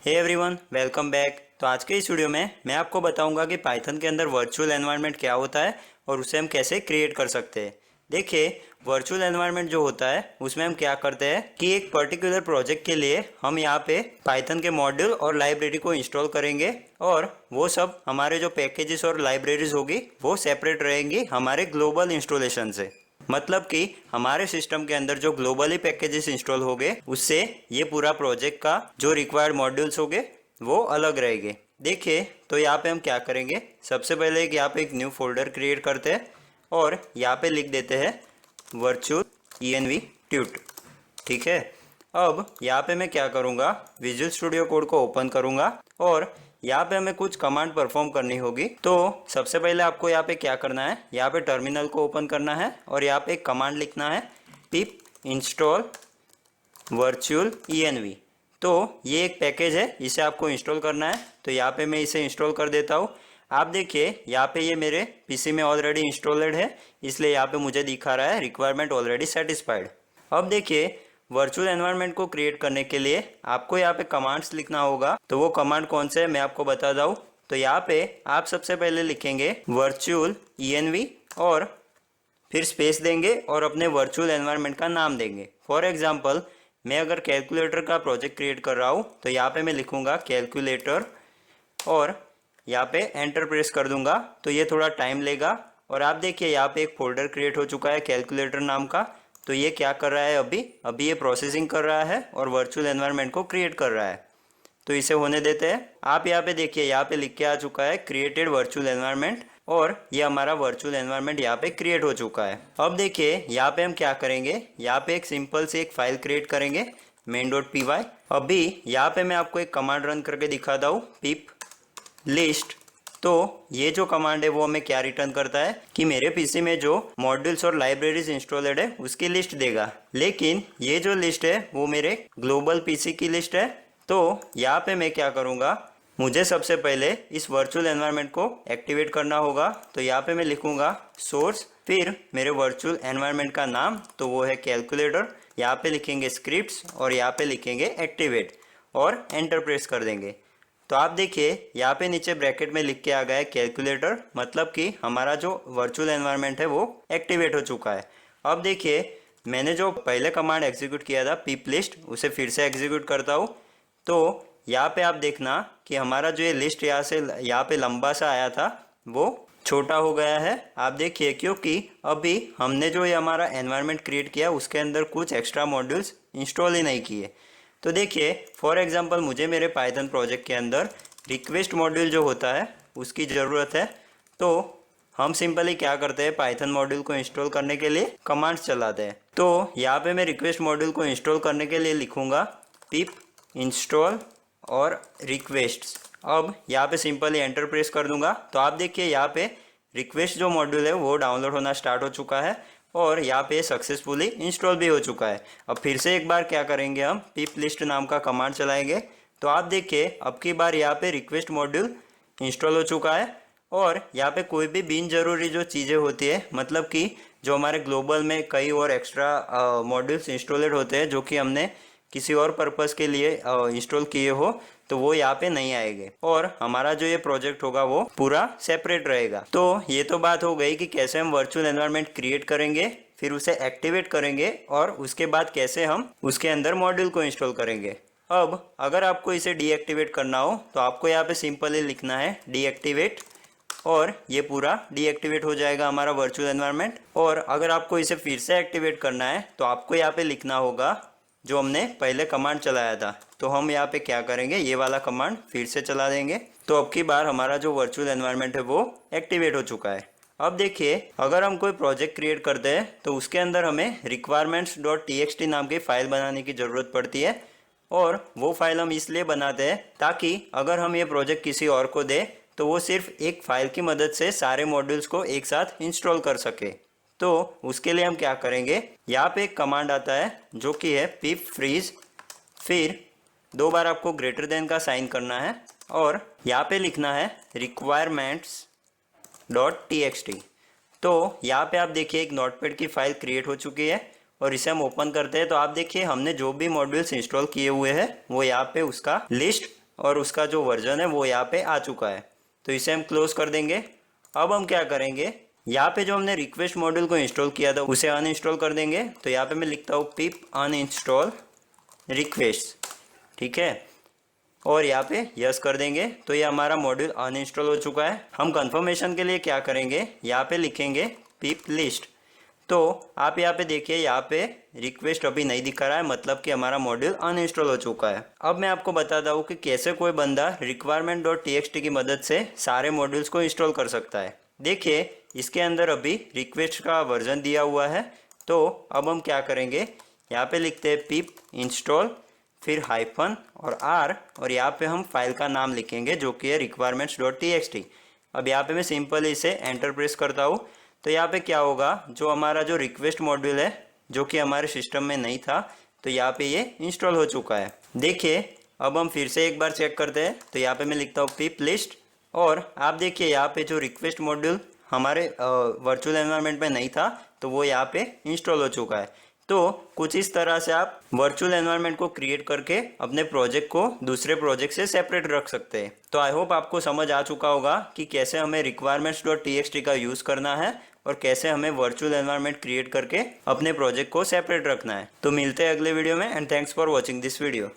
Hey everyone, welcome back. तो आज के इस वीडियो में मैं आपको बताऊंगा कि पाइथन के अंदर वर्चुअल एनवायरनमेंट क्या होता है और उसे हम कैसे क्रिएट कर सकते हैं। देखिए, वर्चुअल एनवायरनमेंट जो होता है उसमें हम क्या करते हैं कि एक पर्टिकुलर प्रोजेक्ट के लिए हम यहाँ पे पाइथन के मॉड्यूल और लाइब्रेरी को इंस्टॉल करेंगे और वो सब हमारे जो पैकेजेस और लाइब्रेरीज होगी वो सेपरेट रहेंगी हमारे ग्लोबल इंस्टॉलेशन से। मतलब कि हमारे सिस्टम के अंदर जो ग्लोबली पैकेजेस इंस्टॉल हो गए उससे ये पूरा प्रोजेक्ट का जो रिक्वायर्ड मॉड्यूल्स हो गए वो अलग रहेंगे। देखिए, तो यहाँ पे हम क्या करेंगे, सबसे पहले यहाँ पे एक न्यू फोल्डर क्रिएट करते हैं और यहाँ पे लिख देते हैं वर्चुअल env ट्यूट। ठीक है, अब यहाँ पे मैं क्या करूँगा, विजुअल स्टूडियो कोड को ओपन करूँगा और यहाँ पे हमें कुछ कमांड परफॉर्म करनी होगी। तो सबसे पहले आपको यहाँ पे क्या करना है, यहाँ पे टर्मिनल को ओपन करना है और यहाँ पे एक कमांड लिखना है pip install virtual env। तो ये एक पैकेज है, इसे आपको इंस्टॉल करना है। तो यहाँ पे मैं इसे इंस्टॉल कर देता हूँ। आप देखिए यहाँ पे ये मेरे पीसी में ऑलरेडी इंस्टॉल्ड है, इसलिए यहाँ पे मुझे दिखा रहा है रिक्वायरमेंट ऑलरेडी सेटिस्फाइड। अब देखिए, वर्चुअल एनवायरनमेंट को क्रिएट करने के लिए आपको यहाँ पे कमांड्स लिखना होगा। तो वो कमांड कौन से है मैं आपको बता दूँ। तो यहाँ पे आप सबसे पहले लिखेंगे वर्चुअल env और फिर स्पेस देंगे और अपने वर्चुअल एनवायरनमेंट का नाम देंगे। फॉर एग्जांपल, मैं अगर कैलकुलेटर का प्रोजेक्ट क्रिएट कर रहा हूँ तो यहाँ पे मैं लिखूंगा कैलकुलेटर और यहाँ पे एंटर प्रेस कर दूंगा। तो ये थोड़ा टाइम लेगा और आप देखिए यहाँ पे एक फोल्डर क्रिएट हो चुका है कैलकुलेटर नाम का। तो ये क्या कर रहा है, अभी ये प्रोसेसिंग कर रहा है और वर्चुअल एनवायरनमेंट को क्रिएट कर रहा है। तो इसे होने देते हैं। आप यहाँ पे देखिए, यहाँ पे लिख के आ चुका है क्रिएटेड वर्चुअल एनवायरनमेंट और ये हमारा वर्चुअल एनवायरनमेंट यहाँ पे क्रिएट हो चुका है। अब देखिए यहाँ पे हम क्या करेंगे, यहाँ पे एक सिंपल से एक फाइल क्रिएट करेंगे main.py। अभी यहाँ पे मैं आपको एक कमांड रन करके दिखाता हूँ pip list। तो ये जो कमांड है वो हमें क्या रिटर्न करता है कि मेरे पीसी में जो मॉड्यूल्स और लाइब्रेरीज इंस्टॉल्ड है उसकी लिस्ट देगा, लेकिन ये जो लिस्ट है वो मेरे ग्लोबल पीसी की लिस्ट है। तो यहाँ पे मैं क्या करूँगा, मुझे सबसे पहले इस वर्चुअल एनवायरनमेंट को एक्टिवेट करना होगा। तो यहाँ पे मैं लिखूँगा सोर्स, फिर मेरे वर्चुअल एनवायरनमेंट का नाम, तो वो है कैलकुलेटर। यहाँ पे लिखेंगे स्क्रिप्ट्स और यहाँ पे लिखेंगे एक्टिवेट और एंटर प्रेस कर देंगे। तो आप देखिए यहाँ पे नीचे ब्रैकेट में लिख के आ गया है कैलकुलेटर, मतलब कि हमारा जो वर्चुअल एनवायरनमेंट है वो एक्टिवेट हो चुका है। अब देखिए, मैंने जो पहले कमांड एग्जीक्यूट किया था pip list, उसे फिर से एग्जीक्यूट करता हूँ। तो यहाँ पे आप देखना कि हमारा जो ये लिस्ट यहाँ से यहाँ पे लंबा सा आया था वो छोटा हो गया है। आप देखिए, क्योंकि अभी हमने जो ये हमारा एनवायरनमेंट क्रिएट किया उसके अंदर कुछ एक्स्ट्रा मॉड्यूल्स इंस्टॉल ही नहीं किए। तो देखिए, फॉर एग्जांपल मुझे मेरे पाइथन प्रोजेक्ट के अंदर रिक्वेस्ट मॉड्यूल जो होता है उसकी ज़रूरत है। तो हम सिंपली क्या करते हैं, पाइथन मॉड्यूल को इंस्टॉल करने के लिए कमांड्स चलाते हैं। तो यहाँ पे मैं रिक्वेस्ट मॉड्यूल को इंस्टॉल करने के लिए लिखूँगा pip install और रिक्वेस्ट्स। अब यहाँ पे सिंपली एंटर प्रेस कर दूंगा। तो आप देखिए यहाँ पे रिक्वेस्ट जो मॉड्यूल है वो डाउनलोड होना स्टार्ट हो चुका है और यहाँ पे सक्सेसफुली इंस्टॉल भी हो चुका है। अब फिर से एक बार क्या करेंगे, हम pip list नाम का कमांड चलाएंगे। तो आप देखिए अब की बार यहाँ पे रिक्वेस्ट मॉड्यूल इंस्टॉल हो चुका है और यहाँ पे कोई भी बिन जरूरी जो चीज़ें होती है, मतलब कि जो हमारे ग्लोबल में कई और एक्स्ट्रा मॉड्यूल्स इंस्टॉलेड होते हैं जो कि हमने किसी और पर्पस के लिए इंस्टॉल किए हो, तो वो यहाँ पे नहीं आएंगे और हमारा जो ये प्रोजेक्ट होगा वो पूरा सेपरेट रहेगा। तो ये तो बात हो गई कि कैसे हम वर्चुअल एनवायरनमेंट क्रिएट करेंगे, फिर उसे एक्टिवेट करेंगे और उसके बाद कैसे हम उसके अंदर मॉड्यूल को इंस्टॉल करेंगे। अब अगर आपको इसे डीएक्टिवेट करना हो तो आपको यहाँ पे सिंपली लिखना है डीएक्टिवेट और ये पूरा डीएक्टिवेट हो जाएगा हमारा वर्चुअल एनवायरनमेंट। और अगर आपको इसे फिर से एक्टिवेट करना है तो आपको यहाँ पे लिखना होगा जो हमने पहले कमांड चलाया था। तो हम यहाँ पे क्या करेंगे, ये वाला कमांड फिर से चला देंगे। तो अब की बार हमारा जो वर्चुअल एनवायरनमेंट है वो एक्टिवेट हो चुका है। अब देखिए, अगर हम कोई प्रोजेक्ट क्रिएट करते हैं तो उसके अंदर हमें requirements.txt नाम की फाइल बनाने की ज़रूरत पड़ती है और वो फाइल हम इसलिए बनाते हैं ताकि अगर हम ये प्रोजेक्ट किसी और को दें तो वो सिर्फ एक फाइल की मदद से सारे मॉड्यूल्स को एक साथ इंस्टॉल कर सके। तो उसके लिए हम क्या करेंगे, यहाँ पे एक कमांड आता है जो कि है pip freeze, फिर 2 बार आपको ग्रेटर देन का साइन करना है और यहाँ पे लिखना है requirements.txt। तो यहाँ पे आप देखिए एक नोटपैड की फाइल क्रिएट हो चुकी है और इसे हम ओपन करते हैं। तो आप देखिए हमने जो भी मॉड्यूल्स इंस्टॉल किए हुए हैं वो यहाँ पे उसका लिस्ट और उसका जो वर्जन है वो यहाँ पे आ चुका है। तो इसे हम क्लोज कर देंगे। अब हम क्या करेंगे, यहाँ पे जो हमने रिक्वेस्ट मॉड्यूल को इंस्टॉल किया था उसे अनइंस्टॉल कर देंगे। तो यहाँ पे मैं लिखता हूँ पिप अनइंस्टॉल रिक्वेस्ट, ठीक है, और यहाँ पे यस कर देंगे। तो ये हमारा मॉड्यूल अनइंस्टॉल हो चुका है। हम कंफर्मेशन के लिए क्या करेंगे, यहाँ पे लिखेंगे पिप लिस्ट। तो आप यहाँ पे देखिए, यहाँ पे रिक्वेस्ट अभी नहीं दिखा रहा है, मतलब कि हमारा मॉड्यूल अनइंस्टॉल हो चुका है। अब मैं आपको बताता हूँ कि कैसे कोई बंदा requirement.txt की मदद से सारे मॉड्यूल्स को इंस्टॉल कर सकता है। देखिए, इसके अंदर अभी रिक्वेस्ट का वर्जन दिया हुआ है। तो अब हम क्या करेंगे, यहाँ पे लिखते हैं पिप इंस्टॉल, फिर हाइफन और आर, और यहाँ पे हम फाइल का नाम लिखेंगे जो कि है requirements.txt। अब यहाँ पे मैं सिंपल इसे एंटर प्रेस करता हूँ। तो यहाँ पे क्या होगा, जो हमारा जो रिक्वेस्ट मॉड्यूल है जो कि हमारे सिस्टम में नहीं था, तो यहाँ पे ये इंस्टॉल हो चुका है। देखिए, अब हम फिर से एक बार चेक करते हैं। तो यहाँ पे मैं लिखता हूँ पिप लिस्ट, और आप देखिए यहाँ पे जो रिक्वेस्ट मॉड्यूल हमारे वर्चुअल एनवायरनमेंट में नहीं था, तो वो यहाँ पे इंस्टॉल हो चुका है। तो कुछ इस तरह से आप वर्चुअल एनवायरनमेंट को क्रिएट करके अपने प्रोजेक्ट को दूसरे प्रोजेक्ट से सेपरेट रख सकते हैं। तो आई होप आपको समझ आ चुका होगा कि कैसे हमें requirements.txt का यूज़ करना है और कैसे हमें वर्चुअल एनवायरनमेंट क्रिएट करके अपने प्रोजेक्ट को सेपरेट रखना है। तो मिलते हैं अगले वीडियो में, and thanks for watching this video.